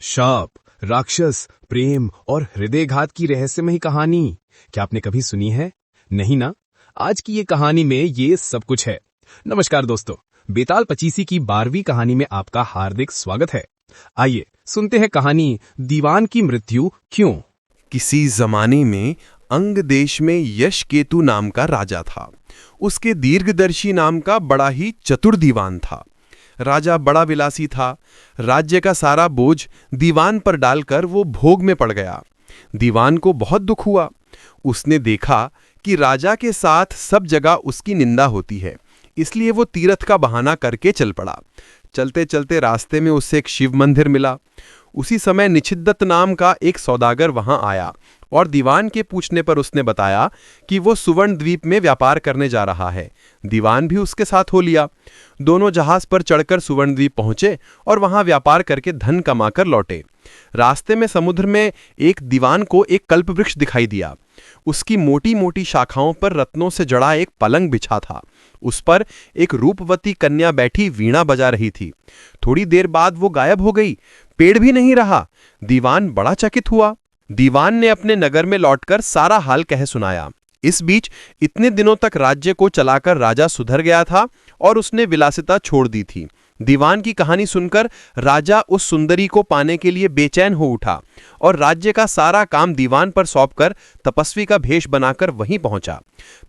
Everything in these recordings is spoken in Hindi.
शाप, राक्षस, प्रेम और हृदयघात की रहस्यमयी कहानी क्या आपने कभी सुनी है? नहीं ना? आज की ये कहानी में ये सब कुछ है। नमस्कार दोस्तों, बेताल पचीसी की 12वीं कहानी में आपका हार्दिक स्वागत है। आइए सुनते हैं कहानी दीवान की मृत्यु क्यों। किसी जमाने में अंग देश में यश केतु नाम का राजा था। उसके दीर्घदर्शी नाम का बड़ा ही चतुर दीवान था। राजा बड़ा विलासी था। राज्य का सारा बोझ दीवान पर डालकर वो भोग में पड़ गया। दीवान को बहुत दुख हुआ। उसने देखा कि राजा के साथ सब जगह उसकी निंदा होती है, इसलिए वो तीर्थ का बहाना करके चल पड़ा। चलते चलते रास्ते में उससे एक शिव मंदिर मिला। उसी समय निछिद्दत्त नाम का एक सौदागर वहां आया और दीवान के पूछने पर उसने बताया कि वो सुवर्ण द्वीप में व्यापार करने जा रहा है। दीवान भी उसके साथ हो लिया। दोनों जहाज पर चढ़कर सुवर्ण द्वीप पहुंचे और वहां व्यापार करके धन कमाकर लौटे। रास्ते में समुद्र में एक दीवान को एक कल्पवृक्ष दिखाई दिया। उसकी मोटी मोटी शाखाओं पर रत्नों से जड़ा एक पलंग बिछा था। उस पर एक रूपवती कन्या बैठी वीणा बजा रही थी। थोड़ी देर बाद वो गायब हो गई। पेड़ भी नहीं रहा। दीवान बड़ा चकित हुआ। दीवान ने अपने नगर में लौटकर सारा हाल कह सुनाया। इस बीच इतने दिनों तक राज्य को चलाकर राजा सुधर गया था और उसने विलासिता छोड़ दी थी। दीवान की कहानी सुनकर राजा उस सुंदरी को पाने के लिए बेचैन हो उठा और राज्य का सारा काम दीवान पर सौंपकर तपस्वी का भेष बनाकर वहीं पहुंचा।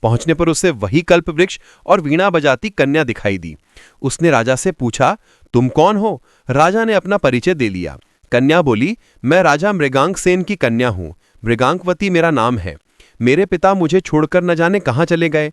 पहुंचने पर उसे वही कल्पवृक्ष और वीणा बजाती कन्या दिखाई दी। उसने राजा से पूछा, तुम कौन हो? राजा ने अपना परिचय दे लिया। कन्या बोली, मैं राजा मृगांक सेन की कन्या हूं। मृगांकवती मेरा नाम है। मेरे पिता मुझे छोड़कर न जाने कहां चले गए।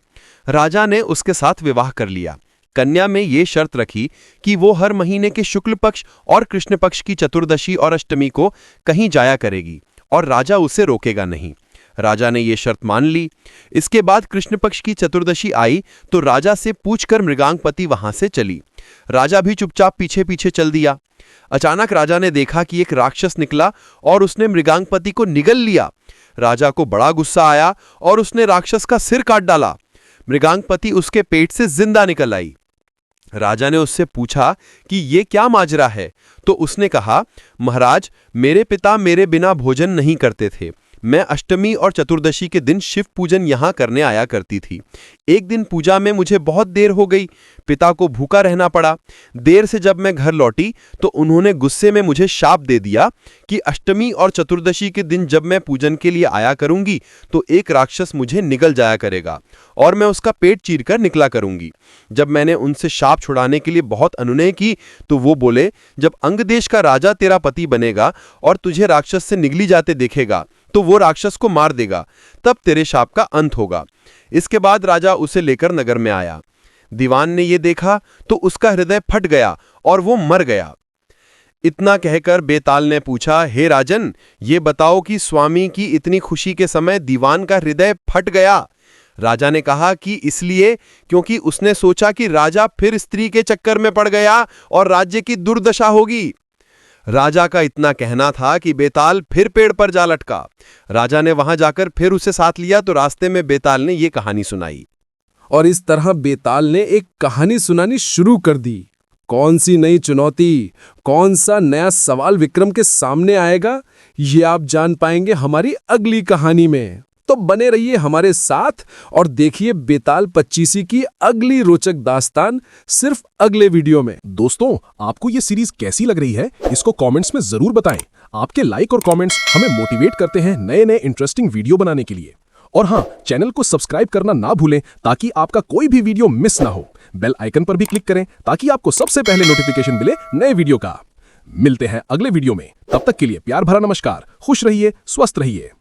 राजा ने उसके साथ विवाह कर लिया। कन्या में ये शर्त रखी कि वो हर महीने के शुक्ल पक्ष और कृष्ण पक्ष की चतुर्दशी और अष्टमी को कहीं जाया करेगी और राजा उसे रोकेगा नहीं। राजा ने ये शर्त मान ली। इसके बाद कृष्ण पक्ष की चतुर्दशी आई तो राजा से पूछकर मृगांकवती वहां से चली। राजा भी चुपचाप पीछे पीछे चल दिया। अचानक राजा ने देखा कि एक राक्षस निकला और उसने मृगांकवती को निगल लिया। राजा को बड़ा गुस्सा आया और उसने राक्षस का सिर काट डाला। मृगांकवती उसके पेट से जिंदा निकल आई। राजा ने उससे पूछा कि ये क्या माजरा है? तो उसने कहा, महाराज, मेरे पिता मेरे बिना भोजन नहीं करते थे। मैं अष्टमी और चतुर्दशी के दिन शिव पूजन यहां करने आया करती थी। एक दिन पूजा में मुझे बहुत देर हो गई। पिता को भूखा रहना पड़ा। देर से जब मैं घर लौटी तो उन्होंने गुस्से में मुझे शाप दे दिया कि अष्टमी और चतुर्दशी के दिन जब मैं पूजन के लिए आया करूंगी तो एक राक्षस मुझे निगल जाया करेगा और मैं उसका पेट चीरकर निकला करूंगी। जब मैंने उनसे शाप छुड़ाने के लिए बहुत अनुनय की तो वो बोले, जब अंगदेश का राजा तेरा पति बनेगा और तुझे राक्षस से निगली जाते देखेगा तो वो राक्षस को मार देगा, तब तेरे शाप का अंत होगा। इसके बाद राजा उसे लेकर नगर में आया। दीवान ने ये देखा तो उसका हृदय फट गया और वो मर गया। इतना कहकर बेताल ने पूछा, हे राजन, ये बताओ कि स्वामी की इतनी खुशी के समय दीवान का हृदय फट गया। राजा ने कहा कि इसलिए क्योंकि उसने सोचा कि राजा फिर स्त्री के चक्कर में पड़ गया और राज्य की दुर्दशा होगी। राजा का इतना कहना था कि बेताल फिर पेड़ पर जा लटका। राजा ने वहां जाकर फिर उसे साथ लिया तो रास्ते में बेताल ने ये कहानी सुनाई। और इस तरह बेताल ने एक कहानी सुनानी शुरू कर दी। कौन सी नई चुनौती, कौन सा नया सवाल विक्रम के सामने आएगा, ये आप जान पाएंगे हमारी अगली कहानी में। तो बने रहिए हमारे साथ और देखिए बेताल पचीसी की अगली रोचक दास्तान सिर्फ अगले वीडियो में। दोस्तों, आपको ये सीरीज कैसी लग रही है, इसको कमेंट्स में जरूर बताएं। आपके लाइक और कमेंट्स हमें मोटिवेट करते हैं नए नए इंटरेस्टिंग वीडियो बनाने के लिए। और हाँ, चैनल को सब्सक्राइब करना ना भूलें ताकि आपका कोई भी वीडियो मिस ना हो। बेल आइकन पर भी क्लिक करें ताकि आपको सबसे पहले नोटिफिकेशन मिले नए वीडियो का। मिलते हैं अगले वीडियो में। तब तक के लिए प्यार भरा नमस्कार। खुश रहिए, स्वस्थ रहिए।